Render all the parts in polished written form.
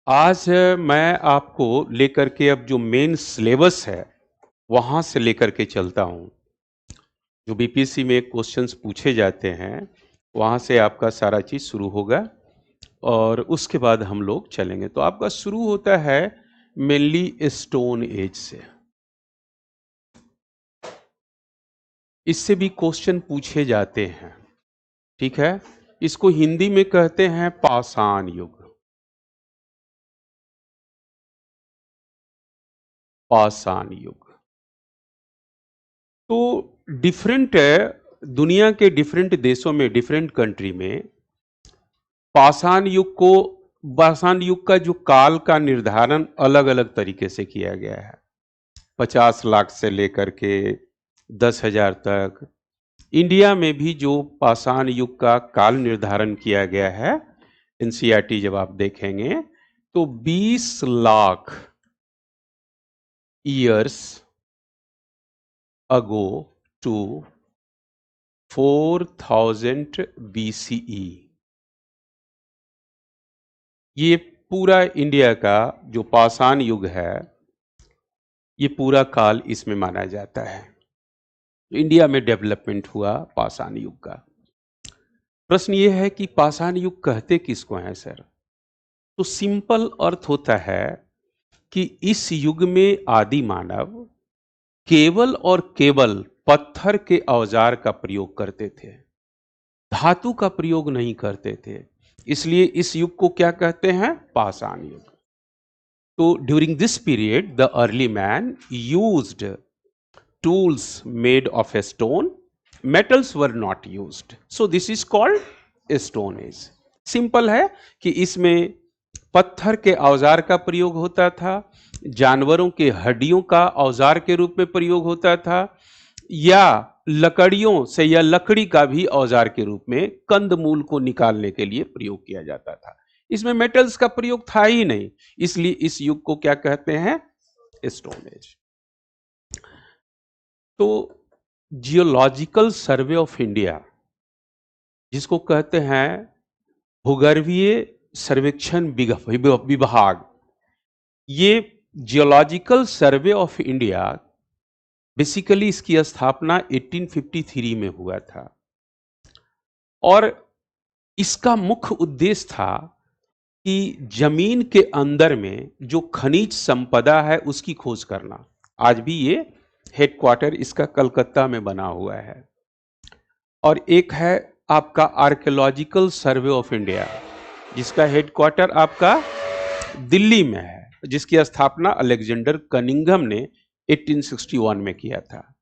आज मैं आपको लेकर के अब जो मेन सिलेबस है, वहाँ से लेकर के चलता हूँ। जो बीपीएससी में क्वेश्चंस पूछे जाते हैं, वहाँ से आपका सारा चीज़ शुरू होगा और उसके बाद हम लोग चलेंगे। तो आपका शुरू होता है मेनली स्टोन एज से। इससे भी क्वेश्चन पूछे जाते हैं, ठीक है? इसको हिंदी में कहते हैं पाषाण युग। पाषाण युग। तो डिफरेंट दुनिया के डिफरेंट देशों में, डिफरेंट कंट्री में पाषाण युग को पाषाण युग का जो काल का निर्धारण अलग-अलग तरीके से किया गया है। 50 लाख से लेकर के 10,000 तक। इंडिया में भी जो पाषाण युग का काल निर्धारण किया गया है, एनसीईआरटी जब आप देखेंगे, तो 20 lakh years ago to 4000 BCE. ये पूरा इंडिया का जो पाषाण युग है, ये पूरा काल इसमें माना जाता है। इंडिया में डेवलपमेंट हुआ पाषाण युग का। प्रश्न ये है कि पाषाण युग कहते किसको हैं सर? तो सिंपल अर्थ होता है कि इस युग में आदि मानव केवल और केवल पत्थर के औजार का प्रयोग करते थे, धातु का प्रयोग नहीं करते थे। इसलिए इस युग को क्या कहते हैं? पाषाण युग। तो during this period the early man used tools made of a stone. Metals were not used, so this is called stone age. Simple है कि इसमें पत्थर के औजार का प्रयोग होता था, जानवरों के हड्डियों का औजार के रूप में प्रयोग होता था, या लकड़ियों से या लकड़ी का भी औजार के रूप में कंदमूल को निकालने के लिए प्रयोग किया जाता था। इसमें मेटल्स का प्रयोग था ही नहीं, इसलिए इस युग को क्या कहते हैं? Stone age. तो जियोलॉजिकल सर्वे ऑफ इंडिया, जिसको कहते हैं भूगर्भीय सर्वेक्षण विभाग, ये geological Survey of India basically इसकी स्थापना 1853 में हुआ था और इसका मुख्य उद्देश्य था कि जमीन के अंदर में जो खनिज संपदा है उसकी खोज करना। आज भी ये हेडक्वार्टर इसका कलकत्ता में बना हुआ है। और एक है आपका आर्कियोलॉजिकल सर्वे ऑफ इंडिया, जिसका हेडक्वार्टर आपका दिल्ली में है, जिसकी स्थापना अलेक्जेंडर कनिंघम ने 1861 में किया था।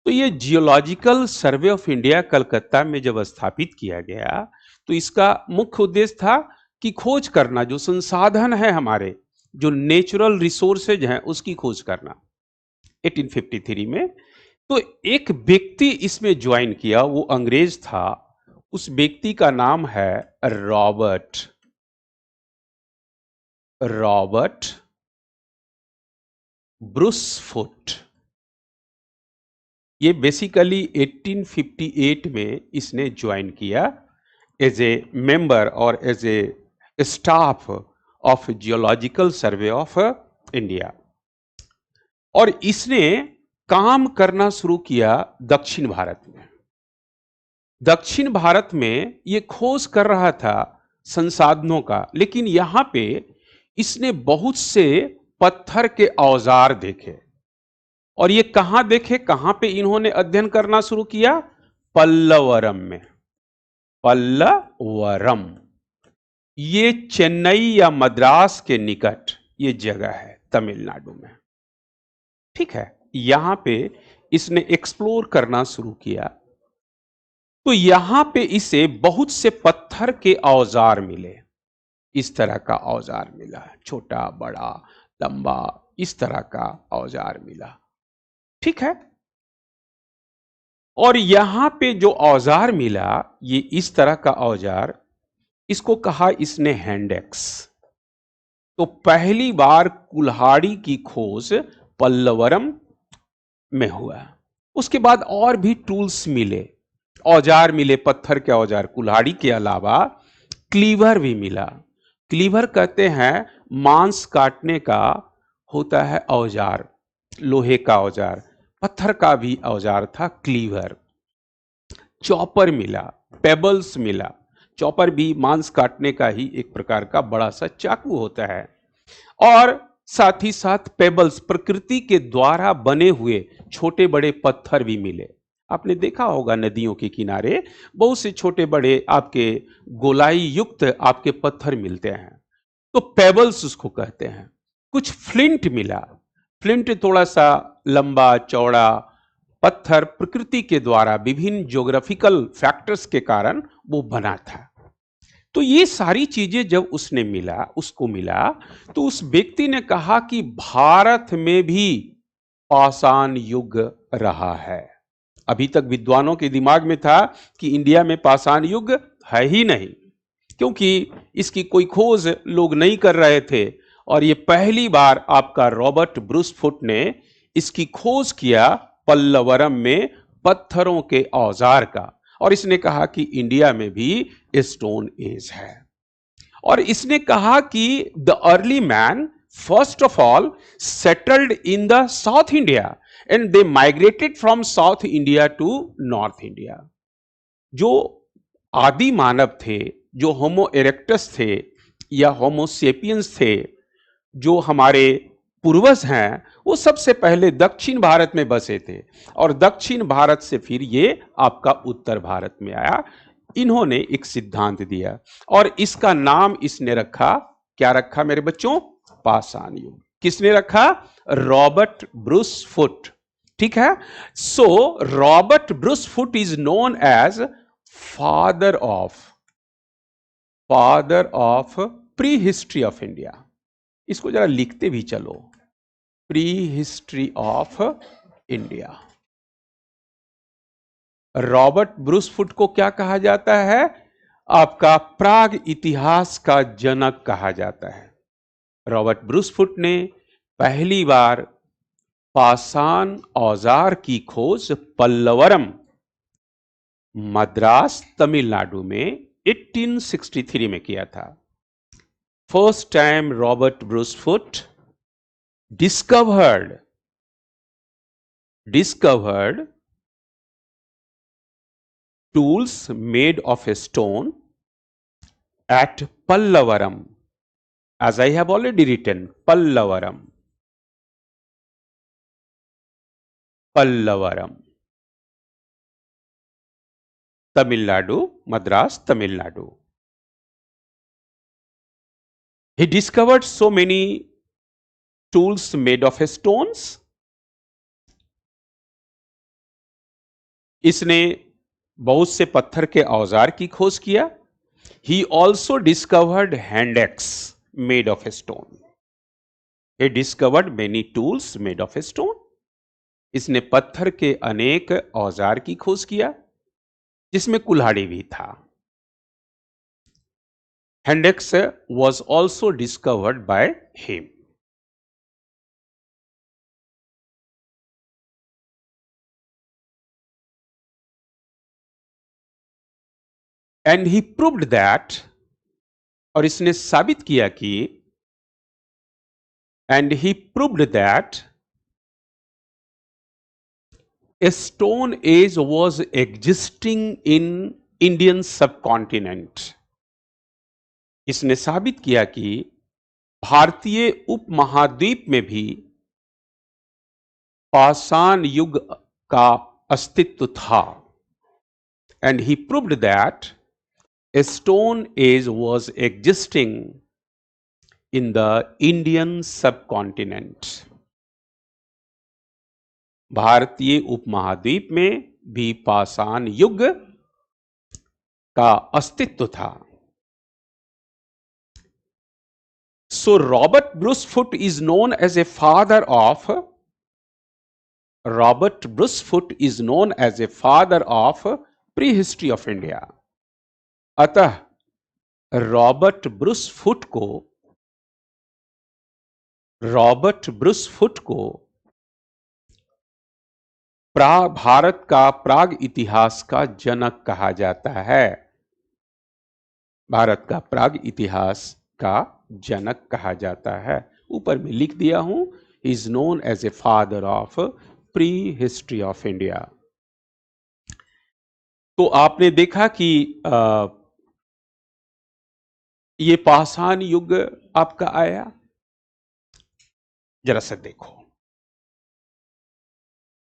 तो ये geological Survey of India Calcutta में जब स्थापित किया गया, तो इसका मुख्य उद्देश्य था कि खोज करना, जो संसाधन है हमारे, जो नेचुरल रिसोर्सेज हैं, उसकी खोज करना 1853 में। तो एक व्यक्ति इसमें ज्वाइन किया, वो अंग्रेज था। उस व्यक्ति का नाम है रॉबर्ट ब्रूसफुट। ये बेसिकली 1858 में इसने ज्वाइन किया एज ए मेंबर और as a staff of Geological Survey of India. और इसने काम करना शुरू किया दक्षिण भारत में। दक्षिण भारत में ये खोज कर रहा था संसाधनों का, लेकिन यहां पे इसने बहुत से पत्थर के औजार देखे। और ये कहां देखे, कहां पे इन्होंने अध्ययन करना शुरू किया? पल्लवरम में। पल्लवरम ये चेन्नई या मद्रास के निकट ये जगह है, तमिलनाडु में। ठीक है, यहां पे इसने एक्सप्लोर करना शुरू किया। तो यहां पे इसे बहुत से पत्थर के औजार मिले। इस तरह का औजार मिला, छोटा बड़ा लंबा, इस तरह का औजार मिला। ठीक है, और यहां पे जो औजार मिला, ये इस तरह का औजार, इसको कहा इसने हैंडेक्स। तो पहली बार कुल्हाड़ी की खोज पल्लवरम में हुआ। उसके बाद और भी टूल्स मिले, औजार मिले, पत्थर के औजार। कुल्हाड़ी के अलावा क्लीवर भी मिला। क्लीवर कहते हैं मांस काटने का होता है औजार, लोहे का औजार, पत्थर का भी औजार था क्लीवर, चॉपर मिला, पेबल्स मिला। चॉपर भी मांस काटने का ही एक प्रकार का बड़ा सा चाकू होता है। और साथ ही साथ पेबल्स, प्रकृति के द्वारा बने हुए छोटे बड़े पत्थर भी मिले। आपने देखा होगा नदियों के किनारे बहुत से छोटे बड़े आपके गोलाई युक्त आपके पत्थर मिलते हैं, तो पेबल्स उसको कहते हैं। कुछ फ्लिंट मिला, फ्लिंट थोड़ा सा लंबा चौड़ा पत्थर, प्रकृति के द्वारा विभिन्न ज्योग्राफिकल फैक्टर्स के कारण वो बना था। तो ये सारी चीजें जब उसको मिला, तो उस व्यक्ति ने कहा कि भारत में भी पाषाण युग रहा है। अभी तक विद्वानों के दिमाग में था कि इंडिया में पाषाण युग है ही नहीं, क्योंकि इसकी कोई खोज लोग नहीं कर रहे थे। और ये पहली बार आपका रॉबर्ट ब्रूस फुट ने इसकी खोज किया पल्लवरम में पत्थरों के औजार का, और इसने कहा कि इंडिया में भी स्टोन एज है। और इसने कहा कि the early man first of all settled in the South India and they migrated from South India to North India. जो आदि मानव थे, जो होमो इरेक्टस थे या होमो सेपियंस थे, जो हमारे पूर्वज हैं, वो सबसे पहले दक्षिण भारत में बसे थे, और दक्षिण भारत से फिर ये आपका उत्तर भारत में आया। इन्होंने एक सिद्धांत दिया और इसका नाम इसने रखा, क्या रखा मेरे बच्चों? पाषाण युग। किसने रखा? Robert Bruce Foote. ठीक है। So Robert Bruce Foote is known as father of prehistory of India. इसको जरा लिखते भी चलो, prehistory of India. Robert Bruce Foote को क्या कहा जाता है? आपका प्राग इतिहास का जनक कहा जाता है। रॉबर्ट ब्रूस फुट ने पहली बार पाषाण औजार की खोज पल्लवरम, मद्रास, तमिलनाडु में 1863 में किया था। First time Robert Bruce foot discovered tools made of a stone at Pallavaram, as I have already written, Pallavaram, Tamil Nadu, Madras, Tamil Nadu. He discovered so many tools made of stones. इसने बहुत से पत्थर के औजार की खोज किया। He also discovered hand axe made of a stone. He discovered many tools made of a stone. इसने पत्थर के अनेक औजार की खोज किया, जिसमें कुल्हाड़ी भी था। Hand axe was also discovered by him. And he proved that, और इसने साबित किया कि, and he proved that a stone age was existing in Indian subcontinent. इसने साबित किया कि भारतीय उपमहाद्वीप में भी पाषाण युग का अस्तित्व था। And he proved that a stone age was existing in the Indian subcontinent. भारतीय उपमहाद्वीप में भी पाषाण युग का अस्तित्व था। So Robert Bruce Foote is known as a father of prehistory of India. अतः रॉबर्ट ब्रूस फुट को भारत का प्राग इतिहास का जनक कहा जाता है। भारत का प्राग इतिहास का जनक कहा जाता है। ऊपर में लिख दिया हूं, is known as a father of prehistory of India. तो आपने देखा कि ये पाषाण युग आपका आया, जरा सा देखो,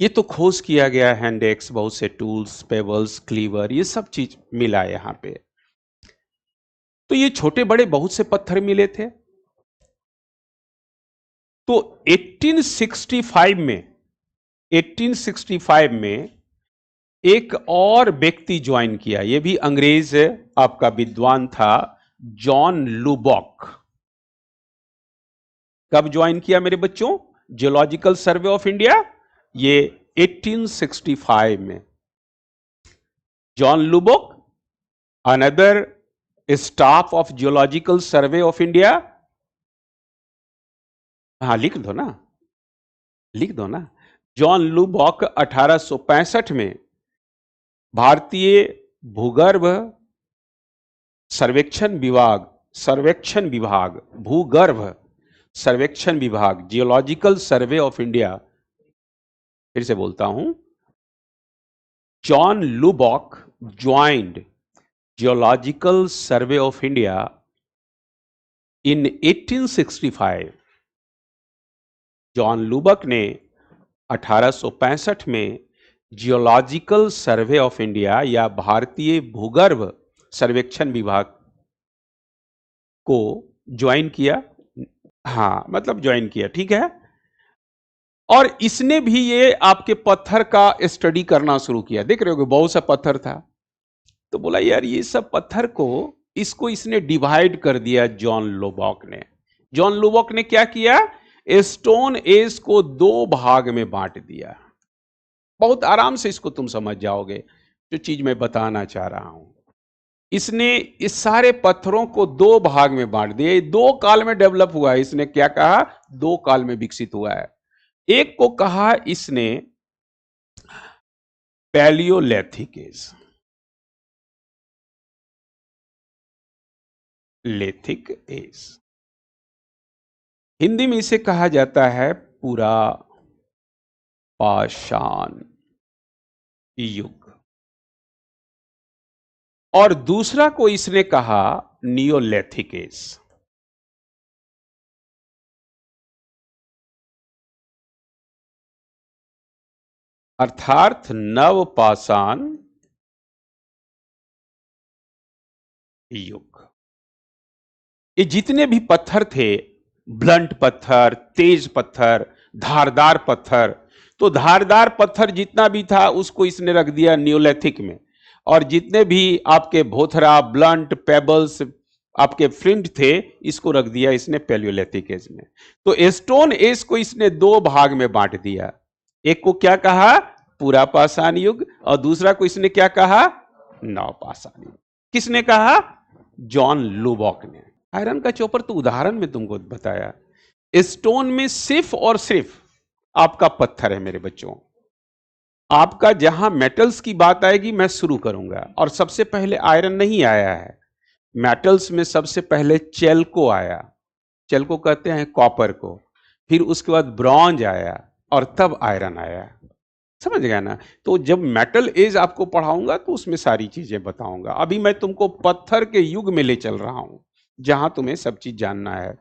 ये तो खोज किया गया हैंडेक्स, बहुत से टूल्स, पेबल्स, क्लीवर, ये सब चीज मिला यहां पे। तो ये छोटे बड़े बहुत से पत्थर मिले थे। तो 1865 में एक और व्यक्ति ज्वाइन किया, ये भी अंग्रेज आपका विद्वान था, जॉन लुबॉक। कब ज्वाइन किया मेरे बच्चों? जियोलॉजिकल सर्वे ऑफ इंडिया, ये 1865 में। John Lubbock, another staff of Geological Survey of India. हाँ, लिख दो ना, लिख दो ना। जॉन लुबॉक 1865 में भारतीय भूगर्भ सर्वेक्षण विभाग, भूगर्भ सर्वेक्षण विभाग, जियोलॉजिकल सर्वे ऑफ इंडिया, फिर से बोलता हूं, John Lubbock joined geological Survey of India in 1865। John Lubbock ने 1865 में जियोलॉजिकल सर्वे ऑफ इंडिया या भारतीय भूगर्भ सर्वेक्षण विभाग को ज्वाइन किया। हाँ, मतलब ज्वाइन किया, ठीक है। और इसने भी ये आपके पत्थर का स्टडी करना शुरू किया। देख रहे हो बहुत सा पत्थर था, तो बोला यार ये सब पत्थर को, इसको इसने डिवाइड कर दिया जॉन लुबॉक ने। जॉन लुबॉक ने क्या किया? स्टोन एज को 2 भाग में बांट दिया। बहुत आराम से इसको तुम समझ जाओगे जो चीज मैं बताना चाह रहा हूं। इसने इस सारे पत्थरों को 2 भाग में बांट दिया। 2 काल में डेवलप हुआ है। इसने क्या कहा? 2 काल में विकसित हुआ है। एक को कहा इसने palaeolithic age, lithic age. Hindi में इसे कहा जाता है पूरा पाषाण युग। और दूसरा को इसने कहा नियोलिथिक एज। अर्थात नवपाषाण युग। ये जितने भी पत्थर थे, ब्लंट पत्थर, तेज पत्थर, धारदार पत्थर, तो धारदार पत्थर जितना भी था उसको इसने रख दिया नियोलिथिक में, और जितने भी आपके भोथरा, ब्लंट, पेबल्स, आपके फ्लिंट थे, इसको रख दिया इसने पैलियोलिथिक एज में। तो स्टोन एज को इसने 2 भाग में बांट दिया। एक को क्या कहा? पूरा पाषाण युग, और दूसरा को इसने क्या कहा? नवपाषाण युग। किसने कहा? जॉन लुबॉक ने। आयरन का चॉपर तो उदाहरण में तुमको बताया। स्टोन में सिर्फ और सिर्फ आपका पत्थर है मेरे बच्चों। आपका जहां मेटल्स की बात आएगी मैं शुरू करूंगा, और सबसे पहले आयरन नहीं आया है। मेटल्स में सबसे पहले चेल्को आया, चेल्को कहते हैं कॉपर को, फिर उसके बाद ब्रॉन्ज आया, और तब आयरन आया। समझ गया ना? तो जब मेटल एज आपको पढ़ाऊंगा तो उसमें सारी चीजें बताऊंगा। अभी मैं तुमको पत्थर के युग में ले चल रहा हूं, जहां तुम्हें सब चीज जानना है।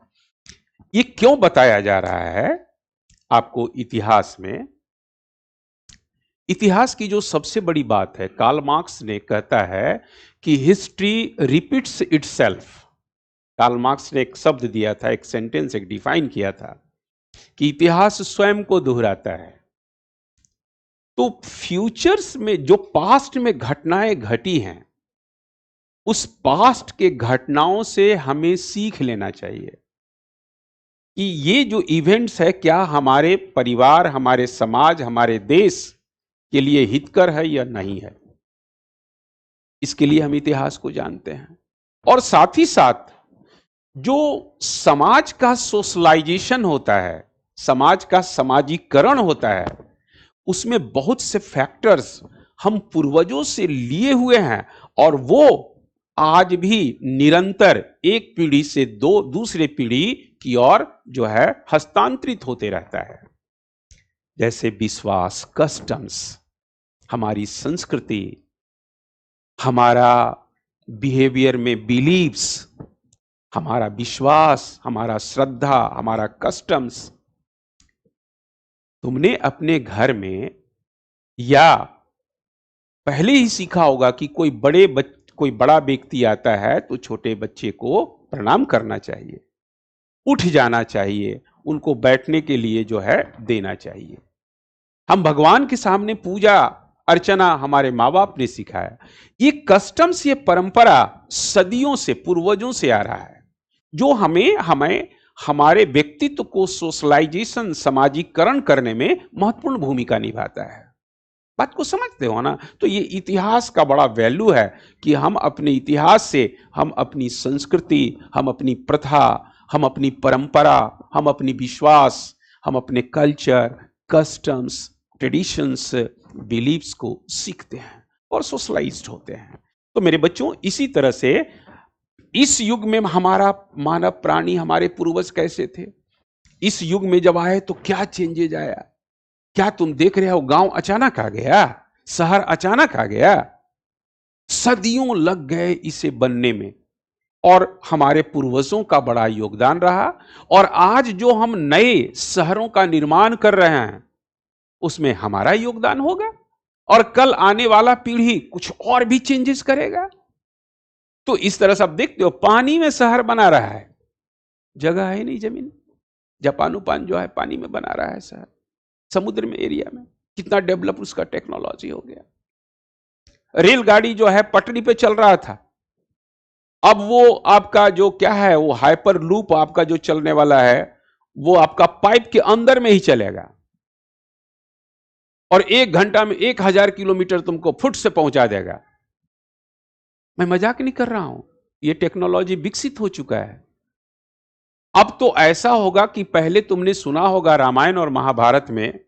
ये क्यों बताया जा रहा है आपको इतिहास में? इतिहास की जो सबसे बड़ी बात है, कार्ल मार्क्स ने कहता है कि history repeats itself. Karl Marx ने एक शब्द दिया था, एक सेंटेंस, एक डिफाइन किया था कि इतिहास स्वयं को दोहराता है। तो फ्यूचर्स में जो पास्ट में घटनाएं घटी हैं, उस पास्ट के घटनाओं से हमें सीख लेना चाहिए कि ये जो इवेंट्स है, क्या हमारे परिवार, हमारे समाज, हमारे देश के लिए हितकर है या नहीं है। इसके लिए हम इतिहास को जानते हैं। और साथ ही साथ जो समाज का सोशलाइजेशन होता है, समाज का समाजीकरण होता है, उसमें बहुत से फैक्टर्स हम पूर्वजों से लिए हुए हैं, और वो आज भी निरंतर एक पीढ़ी से दो दूसरे पीढ़ी की ओर जो है हस्तांतरित होते रहता है। जैसे विश्वास, कस्टम्स, हमारी संस्कृति, हमारा बिहेवियर में बिलीव्स, हमारा विश्वास, हमारा श्रद्धा, हमारा कस्टम्स। तुमने अपने घर में या पहले ही सीखा होगा कि कोई बड़ा व्यक्ति आता है तो छोटे बच्चे को प्रणाम करना चाहिए, उठ जाना चाहिए, उनको बैठने के लिए जो है देना चाहिए। हम भगवान के सामने पूजा अर्चना हमारे माँ बाप ने सिखाया। ये कस्टम्स, ये परंपरा सदियों से, पूर्वजों से आ रहा है, जो हमें हमें हमारे व्यक्तित्व को सोशलाइजेशन, सामाजिकरण करने में महत्वपूर्ण भूमिका निभाता है। बात को समझते हो ना? तो ये इतिहास का बड़ा वैल्यू है कि हम अपने इतिहास से, हम अपनी संस्कृति, हम अपनी प्रथा, हम अपनी परंपरा, हम अपनी विश्वास, हम अपने कल्चर, कस्टम्स, ट्रेडिशंस, बिलीव्स को सीखते हैं और सोशलाइज्ड होते हैं। तो मेरे बच्चों, इसी तरह से इस युग में हमारा मानव प्राणी, हमारे पूर्वज कैसे थे, इस युग में जब आए तो क्या चेंजेज आया। क्या तुम देख रहे हो गांव अचानक आ गया, शहर अचानक आ गया? सदियों लग गए इसे बनने में और हमारे पूर्वजों का बड़ा योगदान रहा। और आज जो हम नए शहरों का निर्माण कर रहे हैं उसमें हमारा योगदान होगा और कल आने वाला पीढ़ी कुछ और भी चेंजेस करेगा। तो इस तरह से आप देखते हो, पानी में शहर बना रहा है, जगह है नहीं जमीन। जापान जो है पानी में बना रहा है शहर, समुद्र में एरिया में। कितना डेवलप उसका टेक्नोलॉजी हो गया। रेलगाड़ी जो है पटरी पे चल रहा था, अब वो आपका जो क्या है, वो हाइपर लूप आपका जो चलने वाला है, वो आपका पाइप के अंदर में ही चलेगा और 1 घंटा में 1000 किलोमीटर तुमको फुट से पहुंचा देगा। मैं मजाक नहीं कर रहा हूं, ये टेक्नोलॉजी विकसित हो चुका है। अब तो ऐसा होगा कि पहले तुमने सुना होगा रामायण और महाभारत में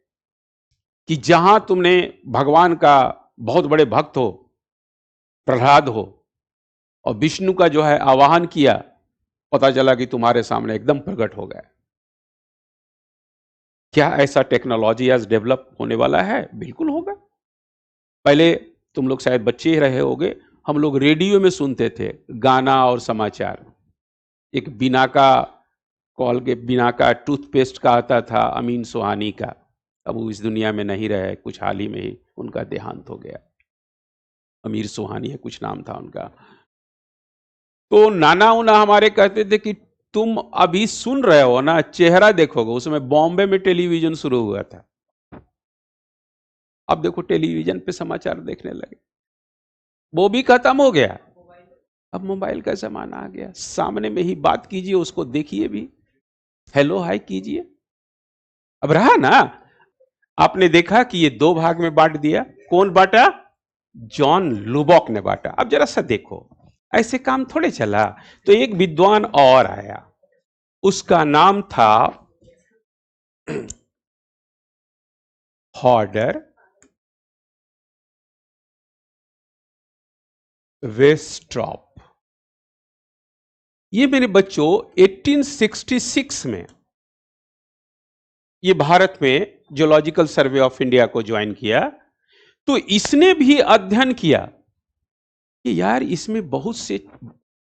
कि जहां तुमने भगवान का बहुत बड़े भक्त हो, प्रहलाद हो, और विष्णु का जो है आवाहन किया, पता चला कि तुम्हारे सामने एकदम प्रकट हो गया। क्या ऐसा टेक्नोलॉजी आज डेवलप होने वाला है? बिल्कुल होगा। पहले तुम लोग शायद बच्चे ही रहे होगे, हम लोग रेडियो में सुनते थे गाना और समाचार। एक बिना का टूथपेस्ट का आता था, अमीन सुहानी का। अब वो इस दुनिया में नहीं रहे, कुछ हाल ही में ही उनका देहांत हो गया। अमीर सुहानी है कुछ नाम था उनका। तो नाना उना हमारे कहते थे कि तुम अभी सुन रहे हो ना, चेहरा देखोगे। उसमें बॉम्बे में टेलीविजन शुरू हुआ था, अब देखो टेलीविजन पे समाचार देखने लगे। वो भी खत्म हो गया, अब मोबाइल का जमाना आ गया। सामने में ही बात कीजिए, उसको देखिए भी, हेलो हाय कीजिए। अब रहा ना, आपने देखा कि ये 2 भाग में बांट दिया। कौन बांटा? जॉन लुबॉक ने बांटा। अब जरा सा देखो, ऐसे काम थोड़े चला। तो एक विद्वान और आया, उसका नाम था हॉर्डर वेस्ट्रॉप। ये मेरे बच्चों 1866 में ये भारत में जियोलॉजिकल सर्वे ऑफ इंडिया को ज्वाइन किया। तो इसने भी अध्ययन किया कि यार इसमें बहुत से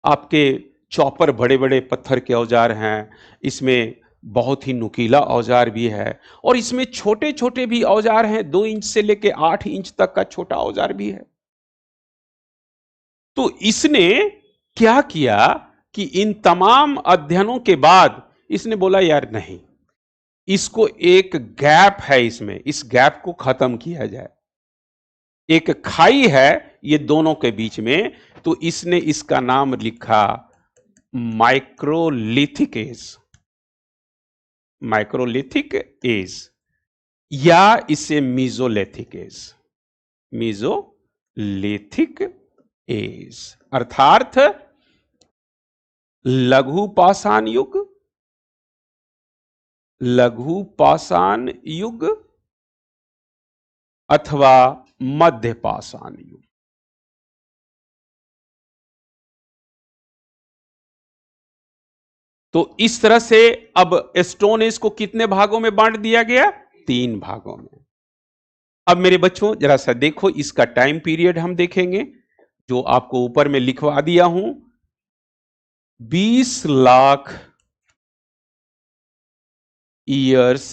आपके चॉपर, बड़े बड़े पत्थर के औजार हैं, इसमें बहुत ही नुकीला औजार भी है, और इसमें छोटे छोटे भी औजार हैं, 2 इंच से लेके 8 इंच तक का छोटा औजार भी है। तो इसने क्या किया कि इन तमाम अध्ययनों के बाद इसने बोला यार नहीं, इसको एक गैप है इसमें, इस गैप को खत्म किया जाए। एक खाई है ये दोनों के बीच में, तो इसने इसका नाम लिखा माइक्रोलिथिक एज। माइक्रोलिथिक एज, या इसे मीजोलिथिक एज। मीजोलिथिक एज अर्थात लघु पाषाण युग, लघु पाषाण युग अथवा मध्य पाषाण युग। तो इस तरह से अब स्टोन एज को कितने भागों में बांट दिया गया? 3 भागों में। अब मेरे बच्चों जरा सा देखो, इसका टाइम पीरियड हम देखेंगे जो आपको ऊपर में लिखवा दिया हूं। 20 लाख ईयर्स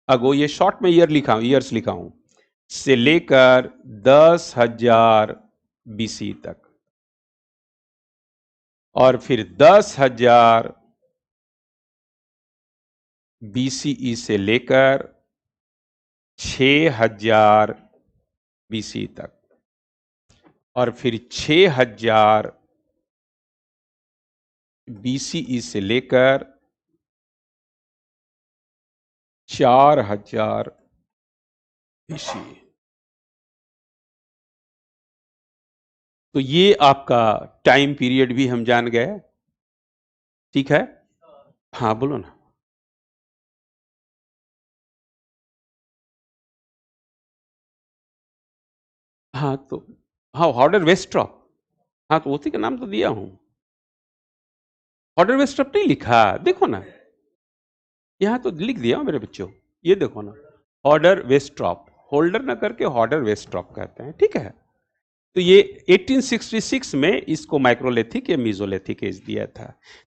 अगो, ये शॉर्ट में ईयर्स लिखा हूं, से लेकर 10,000 बीसी तक, और फिर 10,000 बीसीई से लेकर 6,000 बीसी तक, और फिर 6,000 बीसीई से लेकर 4,000 बीसी। तो ये आपका टाइम पीरियड भी हम जान गए। ठीक है, हाँ बोलो ना। हाँ तो, हाँ हॉर्डर वेस्ट्रॉप, हाँ तो उसी का नाम तो दिया हूं। हॉर्डर वेस्ट्रॉप नहीं लिखा, देखो ना, यहां तो लिख दिया मेरे बच्चों, ये देखो ना, हॉर्डर वेस्ट्रॉप, होल्डर ना करके हॉर्डर वेस्ट्रॉप कहते हैं। ठीक है, तो ये 1866 में इसको माइक्रोलिथिक या मीजोलिथिक एज दिया था।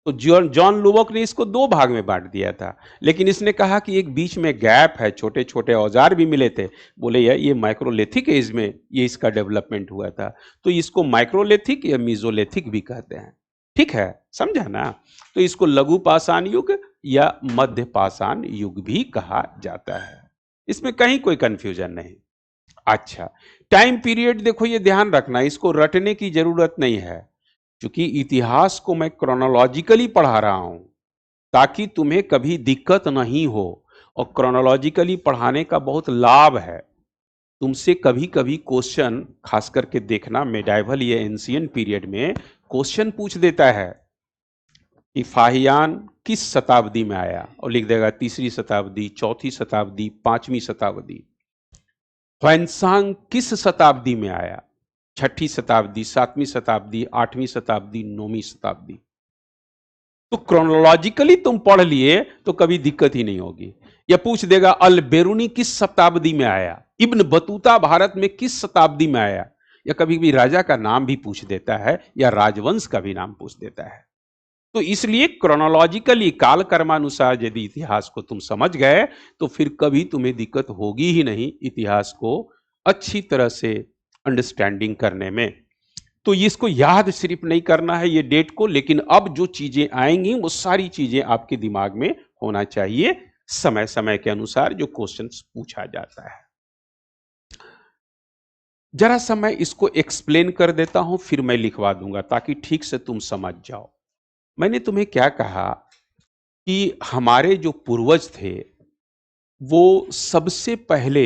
तो जॉन जॉन लुबक ने इसको 2 भाग में बांट दिया था, लेकिन इसने कहा कि एक बीच में गैप है, छोटे छोटे औजार भी मिले थे, बोले यार ये माइक्रोलिथिक एज में ये इसका डेवलपमेंट हुआ था, तो इसको माइक्रोलिथिक या मीजोलिथिक भी कहते हैं। ठीक है, समझा ना। तो इसको लघु पाषाण युग या मध्य पाषाण युग भी कहा जाता है, इसमें कहीं कोई कंफ्यूजन नहीं। अच्छा, टाइम पीरियड देखो, ये ध्यान रखना, इसको रटने की जरूरत नहीं है, क्योंकि इतिहास को मैं क्रोनोलॉजिकली पढ़ा रहा हूं ताकि तुम्हें कभी दिक्कत नहीं हो। और क्रोनोलॉजिकली पढ़ाने का बहुत लाभ है, तुमसे कभी कभी क्वेश्चन, खास करके देखना मेडाइवल या एंशियंट पीरियड में क्वेश्चन पूछ देता है कि फाहियान किस शताब्दी में आया, और लिख देगा 3री शताब्दी, 4थी शताब्दी, 5वीं शताब्दी। ह्वेनसांग किस शताब्दी में आया, 6ठी शताब्दी, 7वीं शताब्दी, 8वीं शताब्दी, 9वीं शताब्दी। तो क्रोनोलॉजिकली तुम पढ़ लिए तो कभी दिक्कत ही नहीं होगी। या पूछ देगा अल बेरूनी किस शताब्दी में आया, इब्न बतूता भारत में किस शताब्दी में आया, या कभी भी राजा का नाम भी पूछ देता है, या राजवंश का भी नाम पूछ देता है। तो इसलिए क्रोनोलॉजिकली, काल कर्मानुसार यदि इतिहास को तुम समझ गए तो फिर कभी तुम्हें दिक्कत होगी ही नहीं इतिहास को अच्छी तरह से अंडरस्टैंडिंग करने में। तो इसको याद सिर्फ नहीं करना है ये डेट को, लेकिन अब जो चीजें आएंगी वो सारी चीजें आपके दिमाग में होना चाहिए, समय समय के अनुसार जो क्वेश्चंस पूछा जाता है। जरा सा मैं इसको एक्सप्लेन कर देता हूं, फिर मैं लिखवा दूंगा ताकि ठीक से तुम समझ जाओ। मैंने तुम्हें क्या कहा कि हमारे जो पूर्वज थे वो सबसे पहले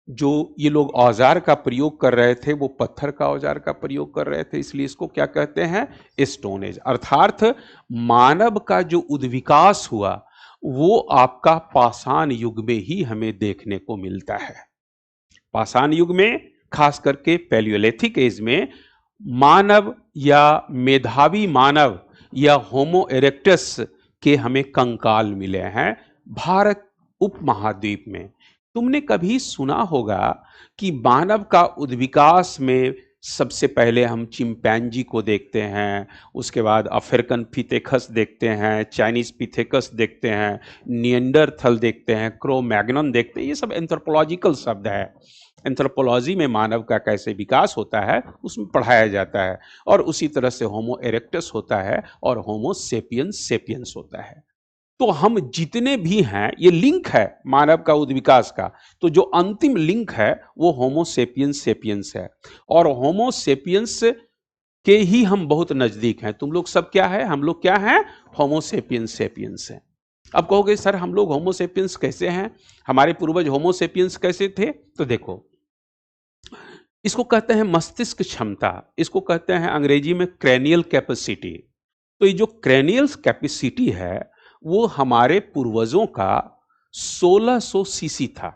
जो ये लोग औजार का प्रयोग कर रहे थे वो पत्थर का औजार का प्रयोग कर रहे थे, इसलिए इसको क्या कहते हैं? Stone age. अर्थात मानव का जो उद्विकास हुआ वो आपका पाषाण युग में ही हमें देखने को मिलता है। पाषाण युग में, खास करके पैलियोलिथिक एज में, मानव या मेधावी मानव या होमो इरेक्टस के हमें कंकाल मिले हैं भारत उपमहाद्वीप में। तुमने कभी सुना होगा कि मानव का उद्विकास में सबसे पहले हम चिंपैंजी को देखते हैं, उसके बाद अफ्रीकन पिथेकस देखते हैं, चाइनीज पिथेकस देखते हैं, निएंडरथल देखते हैं, क्रो मैग्नन देखते हैं। ये सब एंथ्रोपोलॉजिकल शब्द है, एंथ्रोपोलॉजी में मानव का कैसे विकास होता है उसमें पढ़ाया जाता है। और उसी तरह से होमो इरेक्टस होता है और होमो सेपियंस सेपियंस होता है। तो हम जितने भी हैं, ये लिंक है मानव का उद्विकास का, तो जो अंतिम लिंक है वो होमो सेपियंस सेपियंस है। और होमो सेपियंस के ही हम बहुत नजदीक हैं। तुम लोग सब क्या है? हम लोग क्या हैं? होमो सेपियंस सेपियंस हैं। अब कहोगे सर हम लोग होमो सेपियंस कैसे हैं, हमारे पूर्वज होमो सेपियंस कैसे थे? तो देखो, इसको कहते हैं मस्तिष्क क्षमता, इसको कहते हैं अंग्रेजी में क्रैनियल कैपेसिटी। तो ये जो क्रैनियल कैपेसिटी है वो हमारे पूर्वजों का 1600 सीसी था,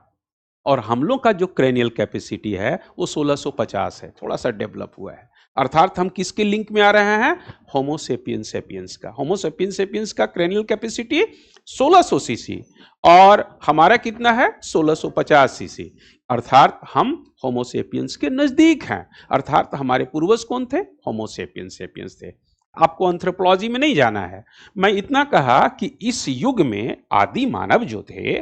और हम लोग का जो क्रैनियल कैपेसिटी है वो 1650 है, थोड़ा सा डेवलप हुआ है। अर्थात हम किसके लिंक में आ रहे हैं? होमो सेपियंस सेपियंस का। होमो सेपियंस सेपियंस का क्रेनियल कैपेसिटी 1600 सीसी और हमारा कितना है? 1650 सीसी। अर्थात हम होमो सेपियंस के नजदीक हैं। अर्थात हमारे पूर्वज कौन थे? होमो सेपियंस सेपियंस थे। आपको एंथ्रोपोलॉजी में नहीं जाना है। मैं इतना कहा कि इस युग में आदि मानव जो थे,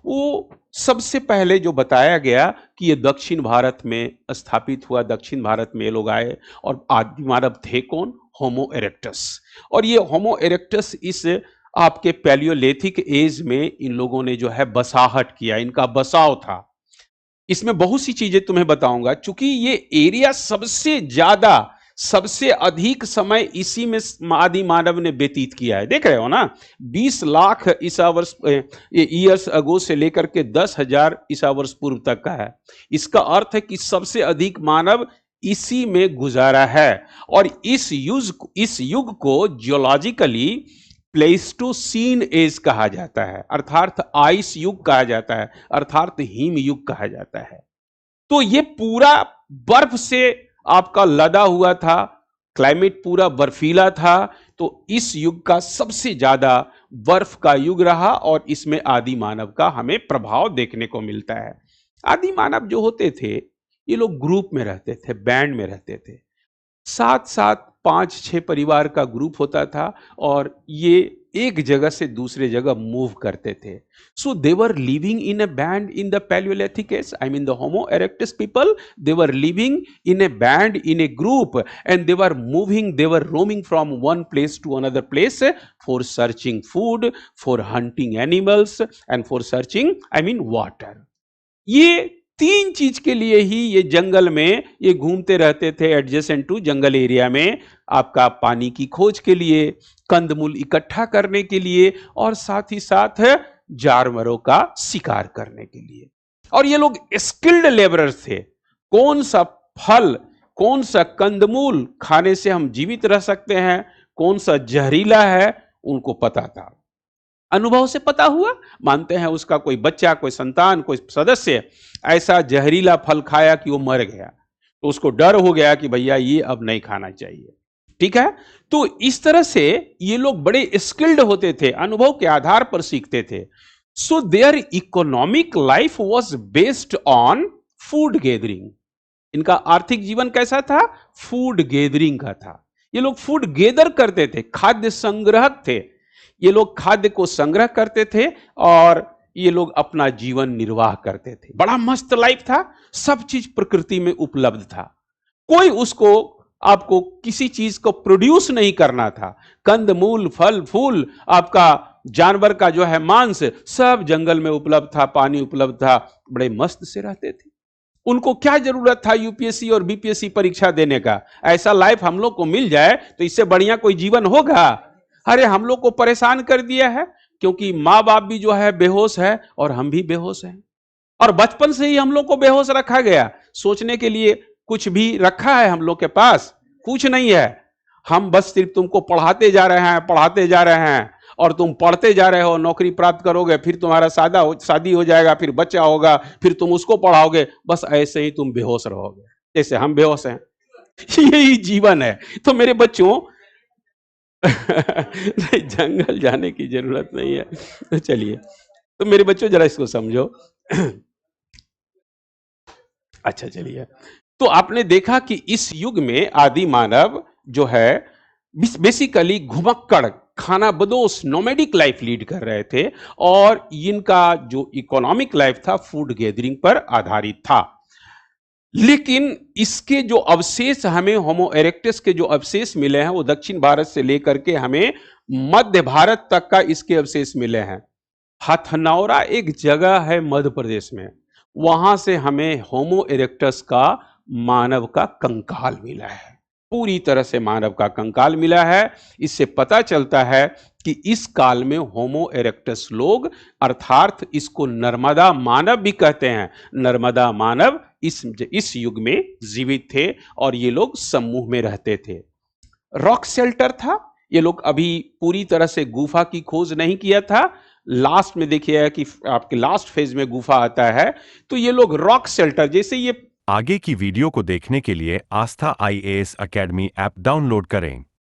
वो सबसे पहले जो बताया गया कि ये दक्षिण भारत में स्थापित हुआ, दक्षिण भारत में ये लोग आए और आदि मानव थे कौन? होमो इरेक्टस। और ये होमो इरेक्टस इस आपके पैलियोलिथिक एज में इन लोगों ने जो है बसाहट किया, इनका बसाव था। इसमें बहुत सी चीजें तुम्हें बताऊंगा, चूंकि ये एरिया सबसे अधिक समय इसी में आदि मानव ने व्यतीत किया है। देख रहे हो ना, 20 लाख ईसा वर्ष ईयर्स अगो से लेकर के 10,000 ईसा वर्ष पूर्व तक का है। इसका अर्थ है कि सबसे अधिक मानव इसी में गुजारा है। और इस युग को जियोलॉजिकली प्लेस्टोसीन एज कहा जाता है, अर्थात आइस युग कहा जाता है, अर्थात हिम युग कहा जाता है। तो ये पूरा बर्फ से आपका लदा हुआ था, क्लाइमेट पूरा बर्फीला था। तो इस युग का सबसे ज्यादा बर्फ का युग रहा और इसमें आदि मानव का हमें प्रभाव देखने को मिलता है। आदि मानव जो होते थे, ये लोग ग्रुप में रहते थे, बैंड में रहते थे। 7-7, 5-6 परिवार का ग्रुप होता था और ये एक जगह से दूसरे जगह मूव करते थे। So they were living in a band in the palaeolithic age, I mean the Homo erectus people, they were living in a band, in a group, and they were moving, they were roaming from one place to another place for searching food, for hunting animals and for searching I mean water. ये 3 चीज के लिए ही ये जंगल में ये घूमते रहते थे, एडजेसेंट टू जंगल एरिया में। आपका पानी की खोज के लिए, कंदमूल इकट्ठा करने के लिए और साथ ही साथ जानवरों का शिकार करने के लिए। और ये लोग स्किल्ड लेबरर्स थे। कौन सा फल, कौन सा कंदमूल खाने से हम जीवित रह सकते हैं, कौन सा जहरीला है, उनको पता था। अनुभव से पता हुआ, मानते हैं उसका कोई बच्चा, कोई संतान, कोई सदस्य ऐसा जहरीला फल खाया कि वो मर गया, तो उसको डर हो गया कि भैया ये अब नहीं खाना चाहिए। ठीक है, तो इस तरह से ये लोग बड़े स्किल्ड होते थे, अनुभव के आधार पर सीखते थे। So their economic life was based on food gathering. इनका आर्थिक जीवन कैसा था? फूड गैदरिंग का था। ये लोग फूड गैदर करते थे, खाद्य संग्रहक थे। ये लोग खाद्य को संग्रह करते थे और ये लोग अपना जीवन निर्वाह करते थे। बड़ा मस्त लाइफ था, सब चीज प्रकृति में उपलब्ध था। कोई उसको आपको किसी चीज को प्रोड्यूस नहीं करना था। कंदमूल, फल फूल, आपका जानवर का जो है मांस, सब जंगल में उपलब्ध था, पानी उपलब्ध था, बड़े मस्त से रहते थे। उनको क्या जरूरत था यूपीएससी और बीपीएससी परीक्षा देने का? ऐसा लाइफ हम लोग को मिल जाए तो इससे बढ़िया कोई जीवन होगा? अरे हम लोग को परेशान कर दिया है, क्योंकि माँ बाप भी जो है बेहोश है और हम भी बेहोश हैं। और बचपन से ही हम लोग को बेहोश रखा गया। सोचने के लिए कुछ भी रखा है हम लोग के पास? कुछ नहीं है। हम बस सिर्फ तुमको पढ़ाते जा रहे हैं, पढ़ाते जा रहे हैं, और तुम पढ़ते जा रहे हो, नौकरी प्राप्त करोगे, फिर तुम्हारा शादी हो जाएगा, फिर बच्चा होगा, फिर तुम उसको पढ़ाओगे, बस ऐसे ही तुम बेहोश रहोगे जैसे हम बेहोश हैं। यही जीवन है। तो मेरे बच्चों नहीं, जंगल जाने की जरूरत नहीं है। तो चलिए, तो मेरे बच्चों जरा इसको समझो। अच्छा चलिए, तो आपने देखा कि इस युग में आदि मानव जो है बेसिकली घुमक्कड़, खाना बदोश, नोमैडिक लाइफ लीड कर रहे थे और इनका जो इकोनॉमिक लाइफ था फूड गैदरिंग पर आधारित था। लेकिन इसके जो अवशेष हमें होमो इरेक्टस के जो अवशेष मिले हैं, वो दक्षिण भारत से लेकर के हमें मध्य भारत तक का इसके अवशेष मिले हैं। हथनौरा एक जगह है मध्य प्रदेश में, वहां से हमें होमो इरेक्टस का मानव का कंकाल मिला है। पूरी तरह से मानव का कंकाल मिला है। इससे पता चलता है कि इस काल में होमो इरेक्टस लोग, अर्थात इसको नर्मदा मानव भी कहते हैं, नर्मदा मानव इस युग में जीवित थे और ये लोग समूह में रहते थे। रॉक शेल्टर था। ये लोग अभी पूरी तरह से गुफा की खोज नहीं किया था। लास्ट में देखिए कि आपके लास्ट फेज में गुफा आता है, तो ये लोग रॉक शेल्टर, जैसे ये आगे की वीडियो को देखने के लिए आस्था आईएएस अकेडमी ऐप डाउनलोड करें।